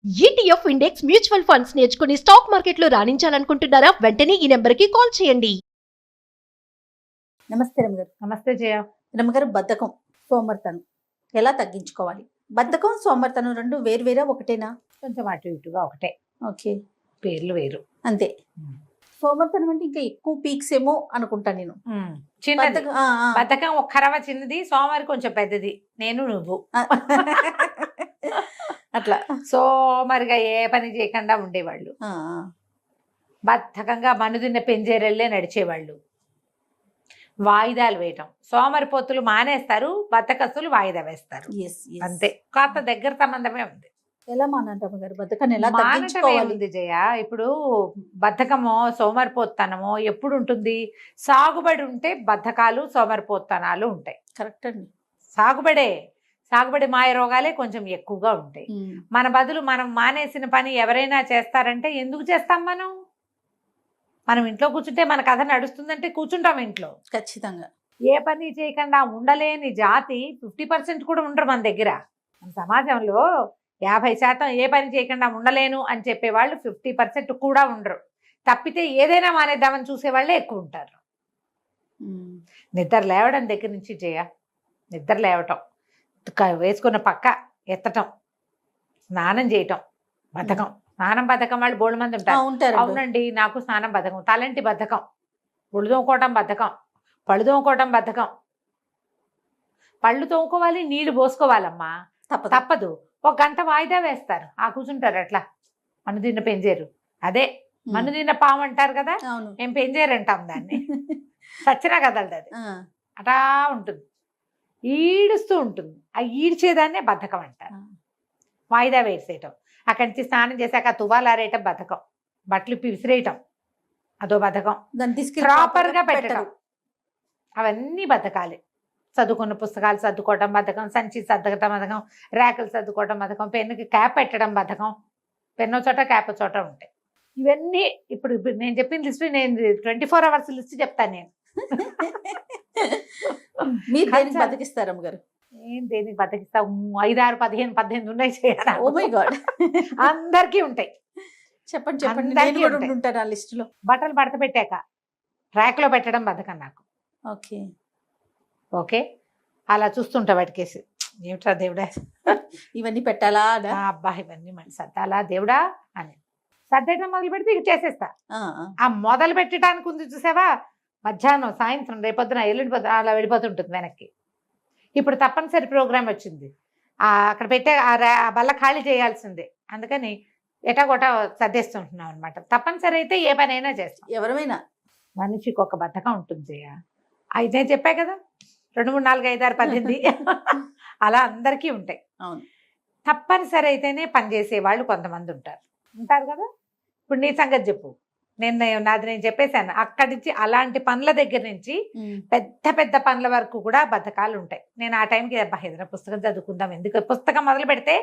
ETF index mutual funds నేర్చుకుని stock మార్కెట్లో రాణించాలనుకుంటున్నారా? వెంటనే ఈ నెంబర్కి కాల్ చేయండి. నమస్తే రమగారు. నమస్తే జయ. రమగారు, బద్ధకం, సోమర్తనం ఎలా తగ్గించుకోవాలి? బద్ధకం, సోమర్తనం రెండు వేరువేరా ఒకటేనా? కొంచెం అటు ఇటుగా ఒకటే, ఓకే, పేర్లు వేరు అంతే. సోమర్తనం అంటే ఇంకా ఎక్కువ పీక్స్ ఏమో అనుకుంటా నేను. చిన్నది బద్ధకం, ఆ, ఆ. బద్ధకం ఒక్కరవ చిన్నది, సోమవారి కొంచెం పెద్దది, నేను నువ్వు అట్లా సోమరిగా ఏ పని చేయకుండా ఉండేవాళ్ళు, ఆ, ఆ. బద్ధకంగా మనుదిన్న పెంజేరెళ్ళే నడిచేవాళ్ళు, వాయిదాలు వేయటం. సోమరిపోతులు మానేస్తారు, బద్ధకస్తులు వాయిదా వేస్తారు, Yes, yes. అంతే. కాస్త దగ్గర సంబంధమే ఉంది. ఎలా మానాలి రమగారు? బద్ధకాన్ని ఎలా మానటమే తగ్గించుకోవాలి? ఉంది జయ. ఇప్పుడు బద్ధకమో సోమరిపోతనమో ఎప్పుడు ఉంటుంది? సాగుబడి ఉంటే బద్ధకాలు సోమరిపోతనాలు ఉంటాయి. కరెక్ట్ అండి. సాగుబడి మాయ రోగాలే కొంచెం ఎక్కువగా ఉంటాయి. మన బదులు మనం మానేసిన పని ఎవరైనా చేస్తారంటే ఎందుకు చేస్తాం? మనం ఇంట్లో కూర్చుంటే మన కథ నడుస్తుందంటే కూర్చుంటాం ఇంట్లో. ఖచ్చితంగా. ఏ పని చేయకుండా ఉండలేని జాతి 50% కూడా ఉండరు మన దగ్గర. మన సమాజంలో 50% ఏ పని చేయకుండా ఉండలేను అని చెప్పేవాళ్ళు 50% కూడా ఉండరు. తప్పితే ఏదైనా మానేద్దామని చూసేవాళ్ళే ఎక్కువ ఉంటారు. నిద్ర లేవడం దగ్గర నుంచి జయ, నిద్ర లేవటం, వేసుకున్న పక్క ఎత్తటం, స్నానం చేయటం బద్ధకం. స్నానం బద్ధకం వాళ్ళు బోల్డ్ మంది ఉంటారు. అవునండి, నాకు స్నానం బద్ధకం, తలంటి బద్ధకం, ఒళ్ళు తోముకోవటం బద్ధకం, పళ్ళు తోముకోవటం బద్ధకం. పళ్ళు తోముకోవాలి, నీళ్లు పోసుకోవాలమ్మా, తప్పదు. ఒక గంట వాయిదా వేస్తారు, కూర్చుంటారు అట్లా. మనుదిన్న పెంజేరు, అదే మనుదిన్న పాము అంటారు కదా, మేము పెంజేరు అంటాం దాన్ని. సచ్చినా కదలదు అది, అటా ఉంటుంది, ఈడుస్తూ ఉంటుంది. ఆ ఈడ్చేదాన్నే బద్ధకం అంటారు. వాయిదా వేసేయటం, అక్కడి నుంచి స్నానం చేశాక తువ్వాలారేయటం బద్ధకం, బట్టలు విసిరేయటం అదో బద్ధకం, ప్రాపర్గా పెట్టడం అవన్నీ బద్ధకాలే. చదువుకున్న పుస్తకాలు సర్దుకోవటం బద్ధకం, సంచి సర్దకటం బద్ధకం, ర్యాకులు సర్దుకోవటం బద్ధకం, పెన్నుకి క్యాప్ పెట్టడం బద్ధకం. పెన్నో చోట క్యాప్ చోట ఉంటాయి. ఇవన్నీ ఇప్పుడు నేను చెప్పిన లిస్ట్, నేను 24 hours లిస్ట్ చెప్తాను నేను. మీరు దేనికి బతికిస్తారు గారు? ఏం దేనికి బతికిస్తా? 5, 6, 15, 18 ఉన్నాయి చేయాలి. ఓ మై గాడ్, అందరికీ ఉంటాయి. చెప్పండి. అందరికీ ఉంటాయి. ఉంటారు ఆ లిస్ట్ లో. బట్టలు మడత పెట్టాక ర్యాక్లో పెట్టడం బద్ధకం నాకు. ఓకే ఓకే, అలా చూస్తుంటా బయటకేసి, ఏమిట్రా దేవుడా ఇవన్నీ పెట్టాలా? అబ్బా ఇవన్నీ మళ్ళీ సర్దాలా దేవుడా అని సర్దేయడం మొదలు పెడితే ఇక చేసేస్తా. ఆ మొదలు పెట్టడానికి ఉంది చూసావా, మధ్యాహ్నం, సాయంత్రం, రేపొద్దున, ఎల్లుండి పొద్దున అలా వెళ్ళిపోతుంటుంది వెనక్కి. ఇప్పుడు తప్పనిసరి ప్రోగ్రామ్ వచ్చింది, అక్కడ పెట్టే ఆ బల్ల ఖాళీ చేయాల్సిందే, అందుకని ఎటాగొటా సర్దేస్తుంటున్నాం అనమాట. తప్పనిసరి అయితే ఏ పని అయినా చేస్తాం. ఎవరైనా మనిషికి ఒక బద్ధకం ఉంటుంది జయ. అయితే చెప్పా కదా, 2, 3, 4, 5, 6, 18 అలా అందరికీ ఉంటాయి. అవును, తప్పనిసరి అయితేనే పనిచేసే వాళ్ళు కొంతమంది ఉంటారు కదా. ఇప్పుడు నీ సంగతి చెప్పు, నాది నేను చెప్పేశాను. అక్కడి నుంచి అలాంటి పనుల దగ్గర నుంచి పెద్ద పెద్ద పనుల వరకు కూడా బద్ధకాలు ఉంటాయి. నేను ఆ టైంకి ఏదైనా పుస్తకం చదువుకుందాం, ఎందుకు పుస్తకం మొదలు పెడితే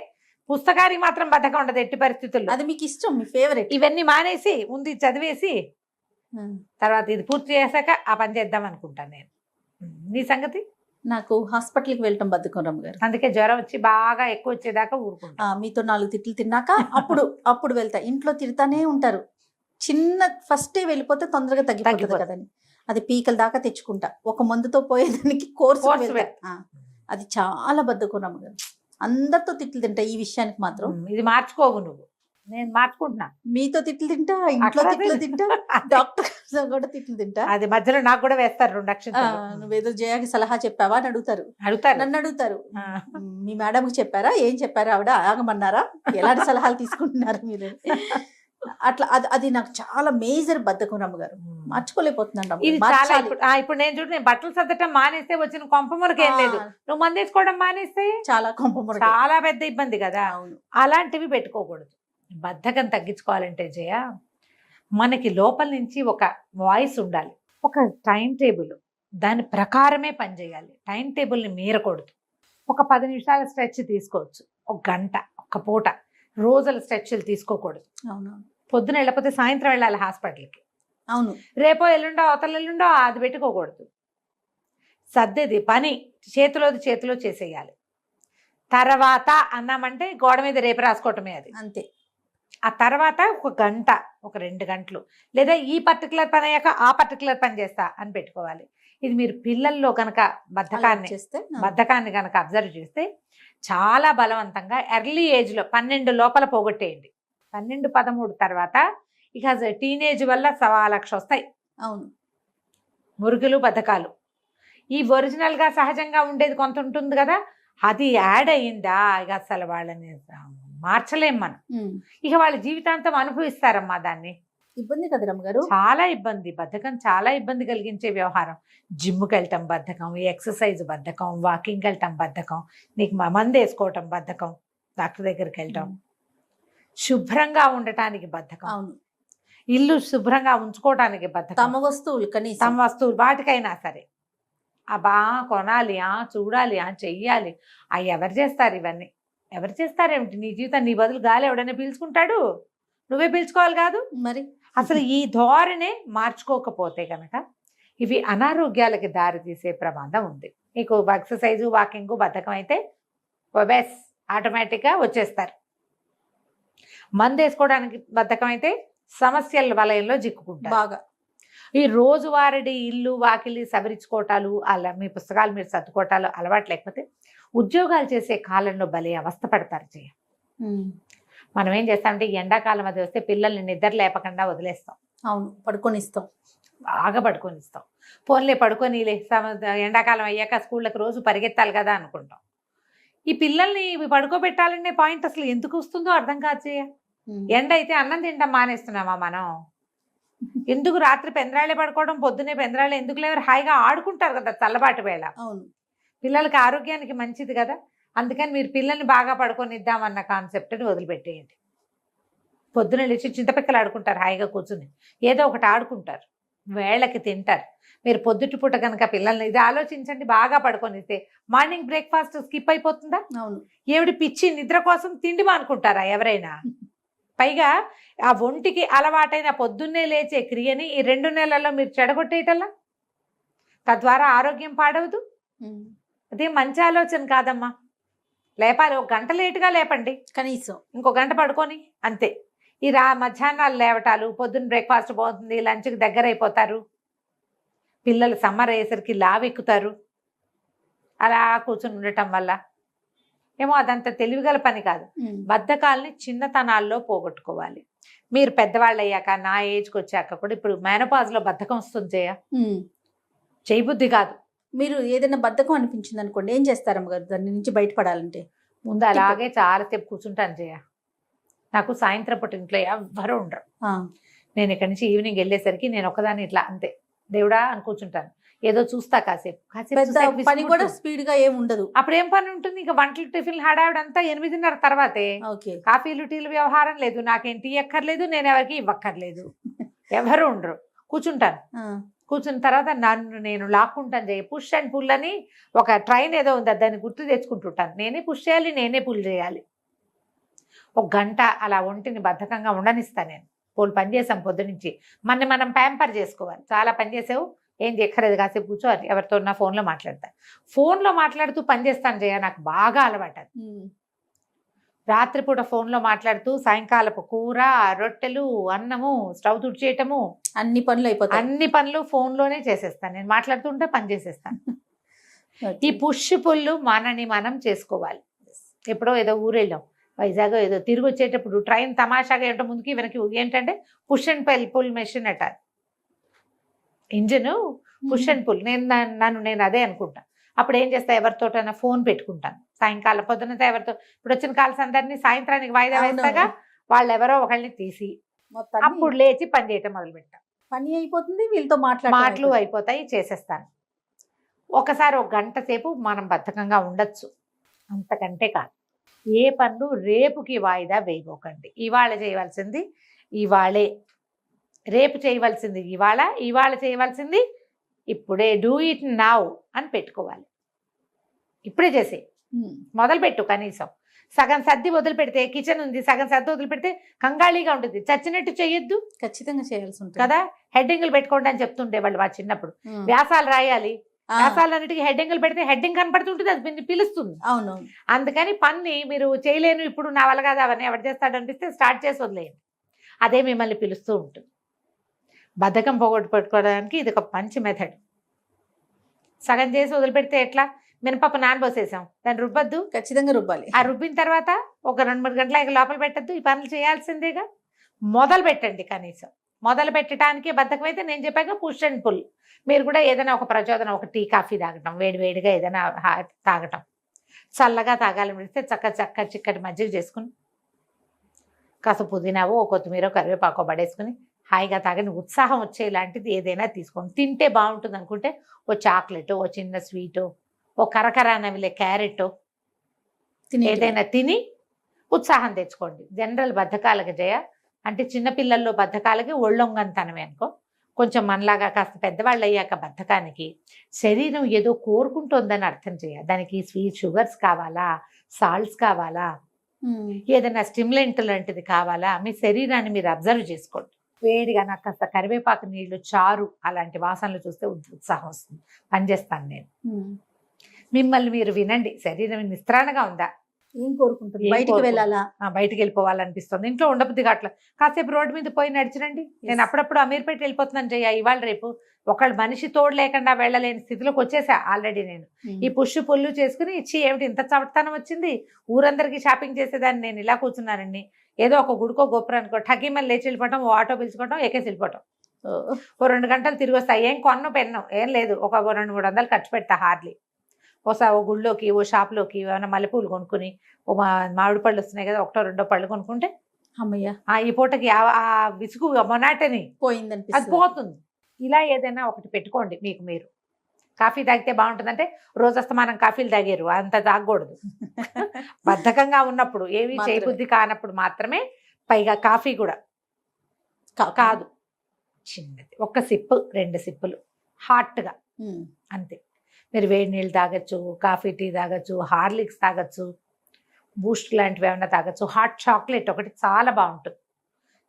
పుస్తకానికి మాత్రం బద్ధకం ఉండదు ఎట్టి పరిస్థితుల్లో. అది మీకు ఇష్టం, మీ ఫేవరెట్. ఇవన్నీ మానేసి ఉంది చదివేసి తర్వాత ఇది పూర్తి చేశాక ఆ పని చేద్దాం అనుకుంటాను నేను. నీ సంగతి? నాకు హాస్పిటల్కి వెళ్ళటం బద్ధకం రమ్మగారు. అందుకే జ్వరం వచ్చి బాగా ఎక్కువ వచ్చేదాకా ఊరుకుంటా. మీతో 4 తిట్లు తిన్నాక అప్పుడు వెళ్తా. ఇంట్లో తిడతానే ఉంటారు, ఫస్టే వెళ్ళిపోతే తొందరగా తగ్గిపోతుంది కదని. అది పీకల దాకా తెచ్చుకుంటా. ఒక మందుతో పోయేదానికి కోర్సు అది చాలా బద్ధకం రమ్మగారు. అందరితో తిట్లు తింటా. ఈ విషయానికి మాత్రం ఇది మార్చుకోవు నువ్వు, నేను మార్చుకుంటున్నా. మీతో తిట్లు తింటా, ఇంట్లో తిట్లు తింటా, డాక్టర్ కూడా తిట్లు తింటా. అది మధ్యలో నాకు కూడా వేస్తారు 2 లక్షలు. నువ్వేదో జయాకి సలహా చెప్పావా అని అడుగుతారు. నన్ను అడుగుతారు, మీ మేడంకి చెప్పారా, ఏం చెప్పారా, ఆవిడ ఆగమన్నారా, ఎలాంటి సలహాలు తీసుకుంటున్నారు మీరు? అట్లా అది నాకు చాలా మేజర్ బద్ధకం రమ్మగారు. మార్చుకోలేకపోతున్నాను. ఇప్పుడు నేను చూడు, నేను బట్టలు సర్దటం మానేస్తే వచ్చిన కొంపమురికి ఏం లేదు, నువ్వు మందేసుకోవడం మానేస్తే చాలా కొంపమురు, చాలా పెద్ద ఇబ్బంది కదా. అలాంటివి పెట్టుకోకూడదు. బద్ధకం తగ్గించుకోవాలంటే జయ, మనకి లోపల నుంచి ఒక వాయిస్ ఉండాలి, ఒక టైం టేబుల్, దాని ప్రకారమే పనిచేయాలి. టైం టేబుల్ని మీరకూడదు. ఒక 10 నిమిషాల స్ట్రెచ్ తీసుకోవచ్చు, ఒక గంట, ఒక పూట. రోజుల స్ట్రెచ్లు తీసుకోకూడదు. అవును, పొద్దున వెళ్ళకపోతే సాయంత్రం వెళ్ళాలి హాస్పిటల్కి. అవును, రేపో ఎల్లుండో అవతల ఎల్లుండో అది పెట్టుకోకూడదు. సర్దేది పని చేతిలో చేసేయాలి. తర్వాత అన్నామంటే గోడ మీద రేపు రాసుకోవటమే అది. అంతే. ఆ తర్వాత ఒక గంట, ఒక 2 గంటలు, లేదా ఈ పర్టికులర్ పని అయ్యాక ఆ పర్టికులర్ పని చేస్తా అని పెట్టుకోవాలి. ఇది మీరు పిల్లల్లో కనుక బద్ధకాన్ని కనుక అబ్జర్వ్ చేస్తే చాలా బలవంతంగా ఎర్లీ ఏజ్లో 12 లోపల పోగొట్టేయండి. 12, 13 తర్వాత ఇక టీనేజ్ వల్ల 1,00,000 వస్తాయి. అవును, మురుగులు బద్ధకాలు. ఈ ఒరిజినల్గా సహజంగా ఉండేది కొంత ఉంటుంది కదా, అది యాడ్ అయ్యిందా ఇక అసలు వాళ్ళని మార్చలేం మనం. ఇక వాళ్ళ జీవితాంతం అనుభవిస్తారమ్మా దాన్ని. ఇబ్బంది కదా రమ్మగారు, చాలా ఇబ్బంది. బద్ధకం చాలా ఇబ్బంది కలిగించే వ్యవహారం. జిమ్కి వెళ్ళటం బద్ధకం, ఎక్సర్సైజ్ బద్ధకం, వాకింగ్కి వెళ్ళటం బద్ధకం, నీకు మందు వేసుకోవటం బద్ధకం, డాక్టర్ దగ్గరికి వెళ్ళటం, శుభ్రంగా ఉండటానికి బద్ధకం, అవును, ఇల్లు శుభ్రంగా ఉంచుకోవటానికి బద్ధకం, తమ వస్తువులు వాటికైనా సరే బా కొనాలి, చూడాలి, చెయ్యాలి. ఎవరు చేస్తారు ఇవన్నీ? ఎవరు చేస్తారేమిటి? నీ జీవితం నీ బదులు గాలి ఎవడైనా పీల్చుకుంటాడు? నువ్వే పీల్చుకోవాలి కాదు మరి. అసలు ఈ ధోరణే మార్చుకోకపోతే కనుక ఇవి అనారోగ్యాలకి దారి తీసే ప్రమాదం ఉంది. నీకు ఎక్సర్సైజు, వాకింగ్ బద్ధకం అయితే బెస్ ఆటోమేటిక్గా వచ్చేస్తారు. మందు వేసుకోవడానికి బద్ధకం అయితే సమస్యల వలయంలో చిక్కుకుంటారు బాగా. ఈ రోజువారీ ఇల్లు వాకిలి సవరించుకోవటాలు, అలా మీ పుస్తకాలు మీరు సర్దుకోవటాలు అలవాటు లేకపోతే ఉద్యోగాలు చేసే కాలంలో భలే అవస్థ పడతారు. మనం ఏం చేస్తామంటే ఎండాకాలం అది వస్తే పిల్లల్ని నిద్ర లేపకుండా వదిలేస్తాం. అవును, పడుకొనిస్తాం, బాగా పడుకొనిస్తాం. పోన్లే పడుకొనిలే, ఎండాకాలం అయ్యాక స్కూళ్ళకి రోజు పరిగెత్తాలి కదా అనుకుంటాం. ఈ పిల్లల్ని పడుకోబెట్టాలనే పాయింట్ అసలు ఎందుకు వస్తుందో అర్థం కాదు. ఎండ అయితే అన్నం తింటాం మానేస్తున్నామా మనం? ఎందుకు రాత్రి పెందరాళ్ళే పడుకోవడం, పొద్దునే పెందరాళ్ళే ఎందుకు లేవరు? హాయిగా ఆడుకుంటారు కదా చల్లబాటు వేళ. అవును, పిల్లలకి ఆరోగ్యానికి మంచిది కదా. అందుకని మీరు పిల్లల్ని బాగా పడుకొనిద్దామన్న కాన్సెప్ట్ని వదిలిపెట్టేయండి. పొద్దున లేచి చింతపిక్కలు ఆడుకుంటారు, హాయిగా కూర్చుని ఏదో ఒకటి ఆడుకుంటారు, వేళకి తింటారు. మీరు పొద్దుటి పూట కనుక పిల్లల్ని ఇది ఆలోచించండి, బాగా పడుకొనిస్తే మార్నింగ్ బ్రేక్ఫాస్ట్ స్కిప్ అయిపోతుందా? అవును. ఏమిటి పిచ్చి నిద్ర కోసం తిండి మానుకుంటారా ఎవరైనా? పైగా ఆ ఒంటికి అలవాటైన పొద్దున్నే లేచే క్రియని ఈ 2 నెలల్లో మీరు చెడగొట్టేయటల్లా, తద్వారా ఆరోగ్యం పాడవదు. అదే మంచి ఆలోచన కాదమ్మా. లేపాలి, 1 గంట లేటుగా లేపండి కనీసం, ఇంకో గంట పడుకొని అంతే. ఈ మధ్యాహ్నాలు లేవటాలు, పొద్దున్న బ్రేక్ఫాస్ట్ పోతుంది, లంచ్కి దగ్గర అయిపోతారు, పిల్లలు సమ్మర్ అయ్యేసరికి లావెక్కుతారు. అలా కూర్చుని ఉండటం వల్ల ఏమో అదంత తెలివిగల పని కాదు. బద్ధకాలని చిన్నతనాల్లో పోగొట్టుకోవాలి. మీరు పెద్దవాళ్ళు అయ్యాక, నా ఏజ్కి వచ్చాక కూడా, ఇప్పుడు మేనోపాజ్లో బద్ధకం వస్తుంది, చేయబుద్ధి కాదు. మీరు ఏదైనా బద్ధకం అనిపించింది అనుకోండి, ఏం చేస్తారమ్మ గారు దాని నుంచి బయటపడాలంటే? ముందు అలాగే చాలాసేపు కూర్చుంటాను జయ. నాకు సాయంత్రం పూట ఇంట్లో ఎవ్వరూ ఉండరు. నేను ఇక్కడి నుంచి ఈవినింగ్ వెళ్ళేసరికి నేను ఒకదాన్ని ఇట్లా అంతే దేవుడా అని కూర్చుంటాను. ఏదో చూస్తా కాసేపు. పని కూడా స్పీడ్ గా ఏమి ఉండదు. అప్పుడు ఏం పని ఉంటుంది? ఇంకా వంటలు టిఫిన్లు హడావిడంతా 8:30 తర్వాతే. కాఫీలు టీలు వ్యవహారం లేదు, నాకేం టీ ఎక్కర్లేదు, నేను ఎవరికి ఇవ్వక్కర్లేదు, ఎవరు ఉండరు. కూర్చుంటాను. కూర్చున్న తర్వాత నన్ను నేను లాక్కుంటాను చేయ. పుష్ అండ్ పుల్ అని ఒక ట్రైన్ ఏదో ఉంది, దాన్ని గుర్తు తెచ్చుకుంటుంటాను. నేనే పుష్ చేయాలి, నేనే పుల్ చేయాలి. 1 గంట అలా ఒంటిని బద్ధకంగా ఉండనిస్తాను నేను. పని చేసాం పొద్దునుంచి, మనం ప్యాంపర్ చేసుకోవాలి. చాలా పని చేసావు, ఏం చేయక్కర్లేదు, కాసేపు కూర్చో, ఎవరితో నా ఫోన్లో మాట్లాడతాను. ఫోన్లో మాట్లాడుతూ పని చేస్తాను జయ, నాకు బాగా అలవాటు అది. రాత్రిపూట ఫోన్లో మాట్లాడుతూ సాయంకాలపు కూర, రొట్టెలు, అన్నము, స్టవ్ తుడిచేయటము, అన్ని పనులు అయిపోతాయి. అన్ని పనులు ఫోన్లోనే చేసేస్తాను నేను. మాట్లాడుతుంటే పని చేసేస్తాను. ఈ పుష్ పుల్లు మనని మనం చేసుకోవాలి. ఎప్పుడో ఏదో ఊరు వెళ్ళాం, వైజాగ్ ఏదో, తిరిగి వచ్చేటప్పుడు ట్రైన్ తమాషాగా ఏంటో ముందుకి వెనక్కి ఏంటంటే పుష్ అండ్ పుల్ మెషిన్ అట, ఇంజిన్ పుష్ అండ్ పుల్. నేను అదే అనుకుంటా. అప్పుడు ఏం చేస్తా, ఎవరితోటైనా ఫోన్ పెట్టుకుంటాను. సాయంకాలం పొద్దునంతా ఎవరితో, ఇప్పుడు వచ్చిన కాల్స్ అందరినీ సాయంత్రానికి వాయిదా వేస్తాగా, వాళ్ళు ఎవరో ఒకళ్ళని తీసి అప్పుడు లేచి పని చేయటం మొదలు పెట్టా. పని అయిపోతుంది, వీళ్ళతో మాటలు అయిపోతాయి, చేసేస్తాను. ఒకసారి 1 గంట సేపు మనం బద్ధకంగా ఉండొచ్చు, అంతకంటే కాదు. ఏ పనులు రేపుకి వాయిదా వేయబోకండి. ఇవాళ చేయవలసింది ఇవాళే, రేపు చేయవలసింది ఇవాళ చేయవలసింది ఇప్పుడే. డూ ఇట్ నౌ అని పెట్టుకోవాలి. ఇప్పుడే చేసే మొదలుపెట్టు. కనీసం సగం సర్ది వదిలిపెడితే, కిచెన్ ఉంది సగం సర్ది వదిలిపెడితే కంగాళీగా ఉంటుంది. చచ్చినట్టు చెయ్యొద్దు, ఖచ్చితంగా చేయాల్సి ఉంటుంది కదా. హెడ్డింగ్లు పెట్టుకోండి అని చెప్తుండే వాళ్ళు మా చిన్నప్పుడు. వ్యాసాలు రాయాలి, రసాలన్నిటికీ హెడ్డింగ్లు పెడితే హెడ్డింగ్ కనపడుతుంటుంది, అది మీరు పిలుస్తుంది. అవును. అందుకని పని మీరు చేయలేను, ఇప్పుడు నా వల్ల కాదు అవన్నీ ఎవరు చేస్తాడు అనిపిస్తే స్టార్ట్ చేసి వదిలేయండి, అదే మిమ్మల్ని పిలుస్తూ ఉంటుంది. బద్ధకం పోగొట్టుకోవడానికి ఇది ఒక మంచి మెథడ్. సగం చేసి వదిలిపెడితే ఎట్లా? మినపప్పు నానబోసేసాం, దాన్ని రుబ్బద్దు, ఖచ్చితంగా రుబ్బాలి. ఆ రుబ్బిన తర్వాత ఒక 2-3 గంటల లోపల పెట్టద్దు, ఈ పనులు చేయాల్సిందేగా. మొదలు పెట్టండి. కనీసం మొదలు పెట్టడానికి బద్ధకం అయితే నేను చెప్పాక పుష్ అండ్ పుల్. మీరు కూడా ఏదైనా ఒక ప్రచోదనం, ఒక టీ కాఫీ తాగటం, వేడివేడిగా ఏదైనా తాగటం, చల్లగా తాగాలని పెడితే చక్క చిక్కటి మజ్జిగ చేసుకుని కాస్త పుదీనావో కొత్తిమీర కరివేపాకో పడేసుకుని హాయిగా తాగని, ఉత్సాహం వచ్చేలాంటిది ఏదైనా తీసుకోండి. తింటే బాగుంటుంది అనుకుంటే ఓ చాక్లెట్, ఓ చిన్న స్వీటు, ఓ కరకరా నవిలే క్యారెట్ ఏదైనా తిని ఉత్సాహం తెచ్చుకోండి. జనరల్ బద్ధకాలకి జయ అంటే చిన్నపిల్లల్లో బద్ధకాలకి ఒళ్ళొంగంతనమే అనుకో. కొంచెం మనలాగా కాస్త పెద్దవాళ్ళు అయ్యాక బద్ధకానికి శరీరం ఏదో కోరుకుంటోందని అర్థం చేయాలి. దానికి స్వీట్ షుగర్స్ కావాలా, సాల్ట్స్ కావాలా, ఏదైనా స్టిమ్యులెంట్ లాంటిది కావాలా, మీ శరీరాన్ని మీరు అబ్జర్వ్ చేసుకోండి. వేడిగా నాకు కాస్త కరివేపాకు నీళ్లు, చారు అలాంటి వాసనలు చూస్తే ఉత్సాహం వస్తుంది, పనిచేస్తాను నేను. మిమ్మల్ని మీరు వినండి. శరీరం నిస్త్రాణగా ఉందా, ఏం కోరుకుంటుంది? బయటికి వెళ్ళాలా, బయటికి వెళ్ళిపోవాలనిపిస్తుంది, ఇంట్లో ఉండబుద్ది అట్లా కాసేపు రోడ్డు మీద పోయి నడిచిరండి. నేను అప్పుడప్పుడు అమీర్పేట వెళ్ళిపోతున్నాను జయ, ఇవాళ రేపు ఒకళ్ళు మనిషి తోడు లేకుండా వెళ్ళలేని స్థితిలోకి వచ్చేసా ఆల్రెడీ నేను. ఈ పుష్టు పుల్లు చేసుకుని ఇచ్చి ఏమిటి ఇంత చవటతనం వచ్చింది, ఊరందరికీ షాపింగ్ చేసేదాన్ని నేను ఇలా కూర్చున్నానండి. ఏదో ఒక గుడికో గోపురానికో ఠగీమని లేచి వెళ్ళిపోవటం, ఓ ఆటో పిలుచుకోవటం, ఎక్కేసి వెళ్ళిపోవటం, ఓ 2 గంటలు తిరిగి వస్తా. ఏం కొన్ను పెన్ను ఏం లేదు, ఒక 200-300 ఖర్చు పెడతా హార్లీ. ఓ గుళ్ళోకి, ఓ షాప్లోకి ఏమైనా మల్లెపూలు కొనుక్కుని, ఓ మామిడి పళ్ళు వస్తున్నాయి కదా, 1-2 పళ్ళు కొనుక్కుంటే అమ్మయ్య ఈ పూటకి ఆ విసుగు మొనాటని పోయిందని అది పోతుంది. ఇలా ఏదైనా ఒకటి పెట్టుకోండి మీకు మీరు. కాఫీ తాగితే బాగుంటుందంటే రోజస్తమానం కాఫీలు తాగారు, అంత తాగకూడదు. బద్ధకంగా ఉన్నప్పుడు, ఏమీ చేయబుద్ధి కానప్పుడు మాత్రమే. పైగా కాఫీ కూడా కాదు, చిన్నది, 1 సిప్పు 2 సిప్పులు హాట్గా అంతే. మీరు వేడి నీళ్ళు తాగొచ్చు, కాఫీ టీ తాగొచ్చు, హార్లిక్స్ తాగొచ్చు, బూస్ట్ లాంటివి ఏమైనా తాగొచ్చు. హాట్ చాక్లెట్ ఒకటి చాలా బాగుంటుంది.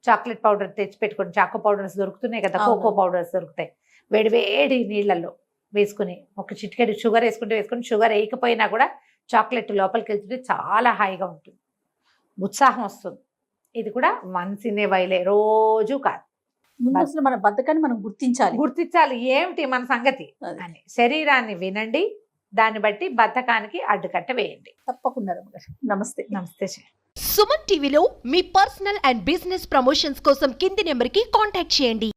చాక్లెట్ పౌడర్ తెచ్చి పెట్టుకోండి. చాకో పౌడర్స్ దొరుకుతున్నాయి కదా, కోకో పౌడర్స్ దొరుకుతాయి. వేడి వేడి నీళ్ళల్లో వేసుకుని ఒక చిటికెడు షుగర్ వేసుకుని, షుగర్ వేయకపోయినా కూడా చాక్లెట్ లోపలికి వెళ్తుంటే చాలా హాయిగా ఉంటుంది, ఉత్సాహం వస్తుంది. ఇది కూడా వన్స్ ఇన్ ఏ వైలే, రోజు కాదు. ముందు అసలు మన బద్ధకాన్ని మనం గుర్తించాలి ఏమిటి మన సంగతి అని. శరీరాన్ని వినండి, దాన్ని బట్టి బద్ధకానికి అడ్డుకట్ట వేయండి. తప్పకుండా. నమస్తే. నమస్తే. సుమన్ టీవీలో మీ పర్సనల్ అండ్ బిజినెస్ ప్రమోషన్స్ కోసం కింది నెంబర్కి కాంటాక్ట్ చేయండి.